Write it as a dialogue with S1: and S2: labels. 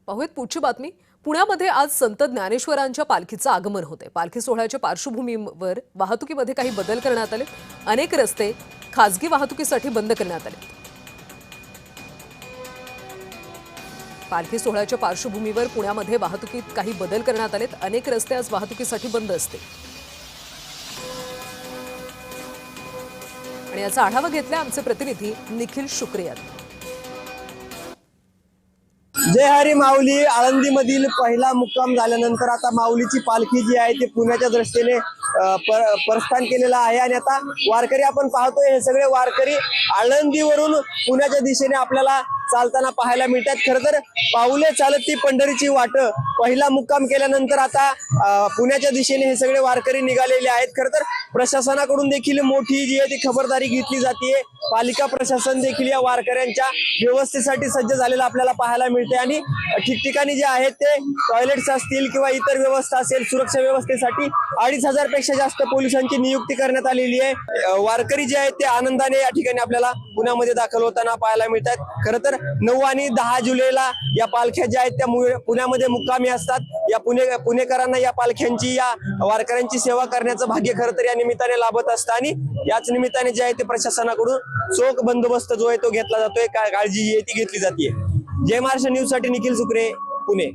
S1: पाहूयात पुढची बातमी। पुण्यामध्ये आज संत ज्ञानेश्वरांच्या पालखीचं आगमन होते। पालखी सोहळ्याच्या पार्श्वभूमीवर वाहतुकीमध्ये काही बदल करण्यात आले। अनेक रस्ते खासगी वाहतुकीसाठी बंद करण्यात आले। पालखी सोहळ्याच्या पार्श्वभूमीवर पुण्यामध्ये वाहतुकीत काही बदल करण्यात आलेत। अनेक रस्ते आज वाहतुकीसाठी बंद असतील आणि याचा आढावा घेतला आमचे प्रतिनिधी निखिल शुक्रे यांनी।
S2: जय हरी माऊली आळंदीमधील पहिला मुक्काम झाल्यानंतर आता माऊलीची पालखी जी आहे ती पुण्याच्या दृष्टीने प्रस्थान केलेला आहे आणि आता वारकरी आपण पाहतोय हे सगळे वारकरी आळंदीवरून पुण्याच्या दिशेने आपल्याला चालताना पाहायला मिळतात। खरं तर पाऊले चालत ती पंढरीची वाट पहिला मुक्काम केल्यानंतर आता पुण्याच्या दिशेने हे सगळे वारकरी निघालेले आहेत। खरं तर प्रशासनाकडून देखील मोठी जी आहे ती खबरदारी घेतली जाते। पालिका प्रशासन देखील या वारकऱ्यांच्या व्यवस्थेसाठी सज्ज झालेलं आपल्याला पाहायला मिळते आणि ठिकठिकाणी जे आहेत ते टॉयलेट्स असतील किंवा इतर व्यवस्था असेल सुरक्षा व्यवस्थेसाठी 2500 पेक्षा जास्त पोलिसांची नियुक्ती करण्यात आलेली आहे। वारकरी जे आहेत ते आनंदाने या ठिकाणी आपल्याला पुण्यामध्ये दाखल होताना पाहायला मिळतात। खरं तर 9 आणि 10 जुलैला या पालख्या ज्या आहेत त्या पुण्यामध्ये मुक्कामी असतात। या पुणेकरांना या पालख्यांची या वारकऱ्यांची सेवा करण्याचं भाग्य खरं तर या निमित्ताने लाभत असतं आणि याच निमित्ताने जे आहे ते प्रशासनाकडून चोख बंदोबस्त जो आहे तो घेतला जातोय, काळजी जी आहे ती घेतली जाते। जय महाराष्ट्र न्यूज साठी निखिल शुक्रे, पुणे।